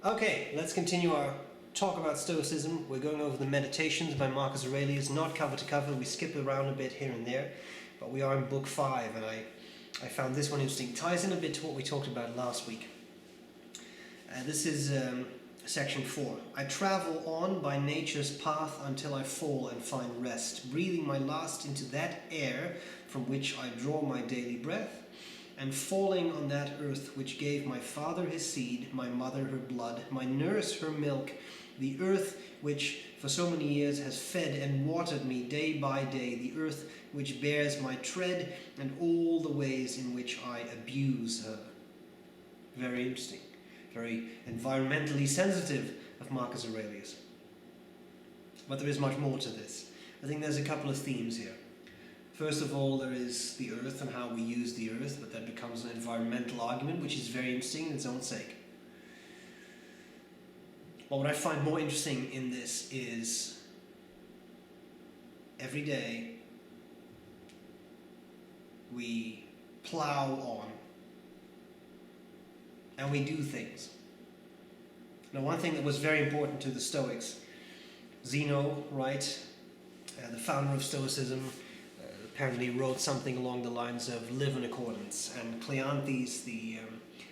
Okay, let's continue our talk about Stoicism. We're going over the Meditations by Marcus Aurelius, not cover to cover. We skip around a bit here and there, but we are in book 5, and I found this one interesting. It ties in a bit to what we talked about last week. This is section 4. I travel on by nature's path until I fall and find rest, breathing my last into that air from which I draw my daily breath, and falling on that earth which gave my father his seed, my mother her blood, my nurse her milk, the earth which for so many years has fed and watered me day by day, the earth which bears my tread and all the ways in which I abuse her. Very interesting, very environmentally sensitive of Marcus Aurelius. But there is much more to this. I think there's a couple of themes here. First of all, there is the earth and how we use the earth, but that becomes an environmental argument, which is very interesting in its own sake. But what I find more interesting in this is every day we plow on and we do things. Now, one thing that was very important to the Stoics, Zeno, right, the founder of Stoicism, apparently wrote something along the lines of live in accordance, and Cleanthes, the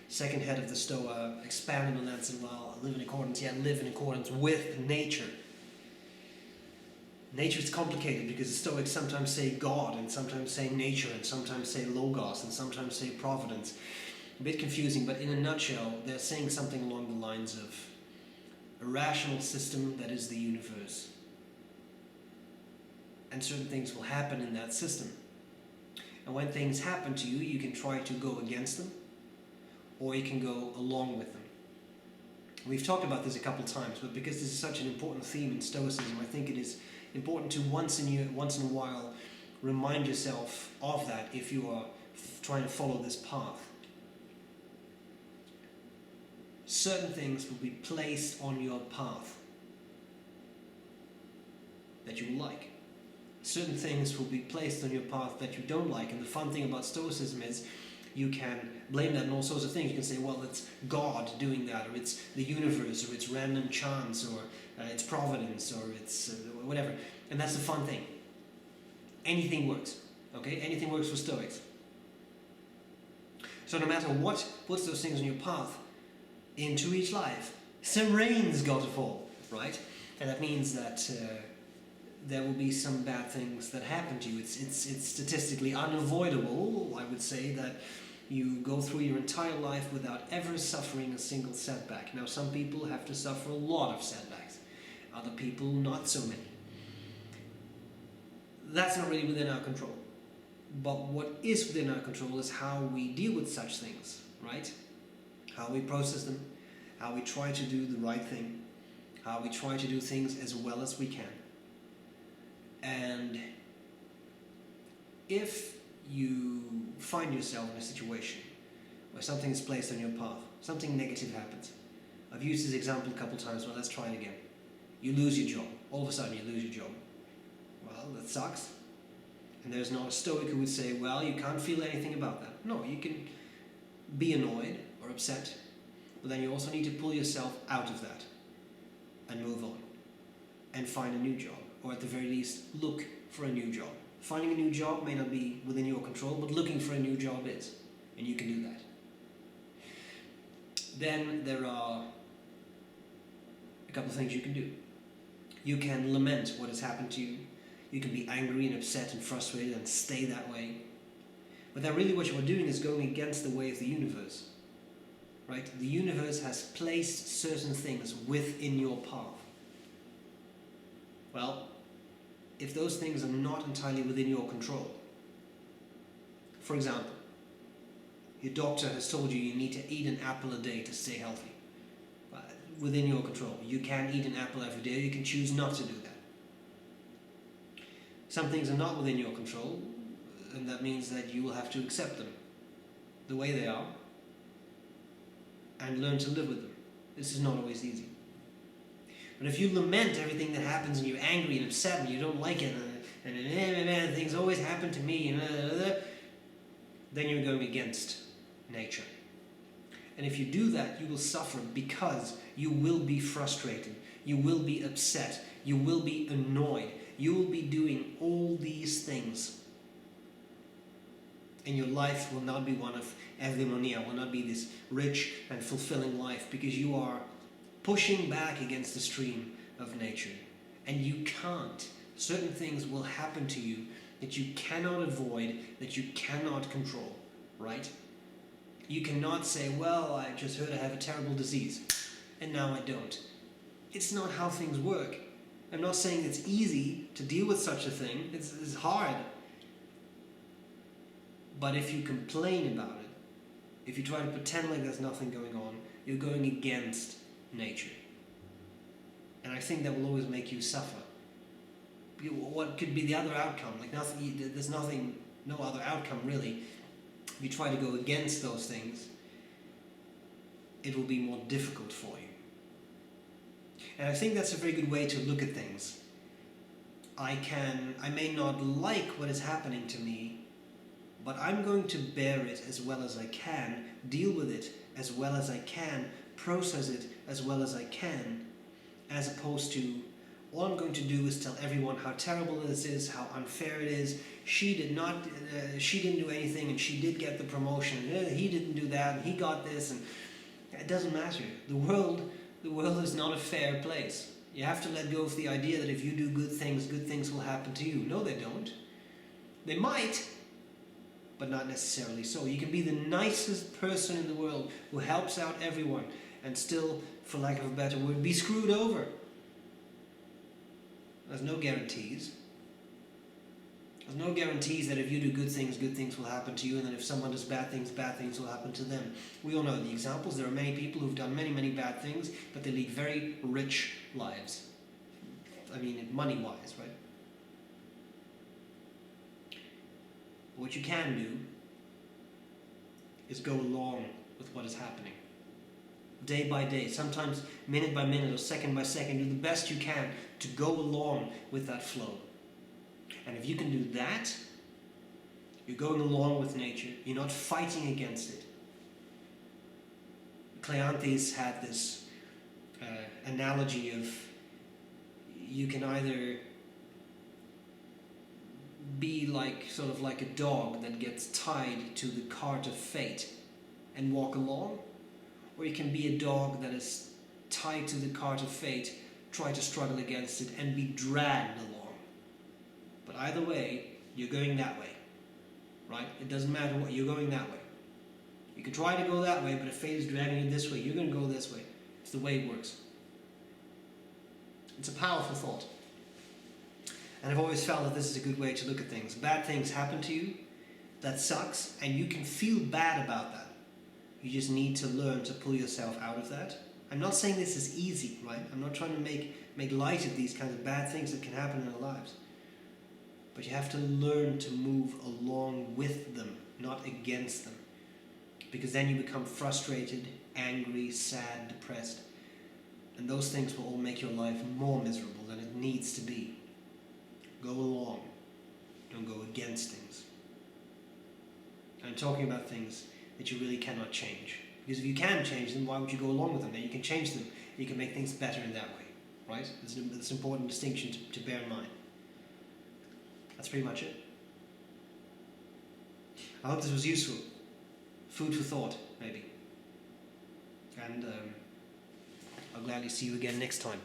second head of the Stoa, expanded on that and said, well, live in accordance, yeah, live in accordance with nature. Nature is complicated because the Stoics sometimes say God, and sometimes say nature, and sometimes say logos, and sometimes say providence. A bit confusing, but in a nutshell, they're saying something along the lines of a rational system that is the universe. And certain things will happen in that system. And when things happen to you, you can try to go against them, or you can go along with them. We've talked about this a couple of times, but because this is such an important theme in Stoicism, I think it is important to once in a while remind yourself of that if you are trying to follow this path. Certain things will be placed on your path that you will like. Certain things will be placed on your path that you don't like, and the fun thing about Stoicism is you can blame that on all sorts of things. You can say, well, it's God doing that, or it's the universe, or it's random chance, or it's providence, or it's whatever. And that's the fun thing. Anything works, okay? Anything works for Stoics. So no matter what puts those things on your path into each life, some rain's got to fall, right? And that means that there will be some bad things that happen to you. It's statistically unavoidable, I would say, that you go through your entire life without ever suffering a single setback. Now, some people have to suffer a lot of setbacks. Other people, not so many. That's not really within our control. But what is within our control is how we deal with such things, right? How we process them, how we try to do the right thing, how we try to do things as well as we can. And if you find yourself in a situation where something is placed on your path, something negative happens. I've used this example a couple of times, well, let's try it again. You lose your job. All of a sudden you lose your job. Well, that sucks. And there's not a Stoic who would say, well, you can't feel anything about that. No, you can be annoyed or upset, but then you also need to pull yourself out of that and move on and find a new job. Or at the very least, look for a new job. Finding a new job may not be within your control, but looking for a new job is. And you can do that. Then there are a couple of things you can do. You can lament what has happened to you. You can be angry and upset and frustrated and stay that way. But then really what you are doing is going against the way of the universe. Right? The universe has placed certain things within your path. Well, if those things are not entirely within your control, for example, your doctor has told you need to eat an apple a day to stay healthy. Within your control. You can eat an apple every day, or you can choose not to do that. Some things are not within your control, and that means that you will have to accept them the way they are and learn to live with them. This is not always easy. But if you lament everything that happens and you're angry and upset and you don't like it and things always happen to me, then you're going against nature. And if you do that, you will suffer because you will be frustrated, you will be upset, you will be annoyed, you will be doing all these things. And your life will not be one of eudaimonia, will not be this rich and fulfilling life, because you are pushing back against the stream of nature. And you can't. Certain things will happen to you that you cannot avoid, that you cannot control, right? You cannot say, well, I just heard I have a terrible disease, and now I don't. It's not how things work. I'm not saying it's easy to deal with such a thing. It's hard. But if you complain about it, if you try to pretend like there's nothing going on, you're going against nature. And I think that will always make you suffer. What could be the other outcome? Like there's no other outcome really. If you try to go against those things, it will be more difficult for you. And I think that's a very good way to look at things. I may not like what is happening to me, but I'm going to bear it as well as I can, deal with it as well as I can, process it as well as I can, as opposed to all I'm going to do is tell everyone how terrible this is, how unfair it is. She didn't do anything, and she did get the promotion. He didn't do that, and he got this, and it doesn't matter. The world is not a fair place. You have to let go of the idea that if you do good things will happen to you. No, they don't. They might, but not necessarily so. You can be the nicest person in the world who helps out everyone, and still, for lack of a better word, be screwed over. There's no guarantees. There's no guarantees that if you do good things will happen to you, and that if someone does bad things will happen to them. We all know the examples. There are many people who've done many bad things, but they lead very rich lives. I mean, money-wise, right? What you can do is go along with what is happening. Day by day, sometimes minute by minute or second by second, do the best you can to go along with that flow. And if you can do that, you're going along with nature. You're not fighting against it. Cleanthes had this analogy of you can either be sort of like a dog that gets tied to the cart of fate and walk along, or you can be a dog that is tied to the cart of fate, try to struggle against it and be dragged along. But either way, you're going that way, right? It doesn't matter what, you're going that way. You can try to go that way, but if fate is dragging you this way, you're going to go this way. It's the way it works. It's a powerful thought. And I've always felt that this is a good way to look at things. Bad things happen to you, that sucks, and you can feel bad about that. You just need to learn to pull yourself out of that. I'm not saying this is easy, right? I'm not trying to make light of these kinds of bad things that can happen in our lives. But you have to learn to move along with them, not against them. Because then you become frustrated, angry, sad, depressed. And those things will all make your life more miserable than it needs to be. Go along. Don't go against things. I'm talking about things that you really cannot change. Because if you can change them, why would you go along with them? Then you can change them. You can make things better in that way. Right? It's an important distinction to bear in mind. That's pretty much it. I hope this was useful. Food for thought, maybe. And I'll gladly see you again next time.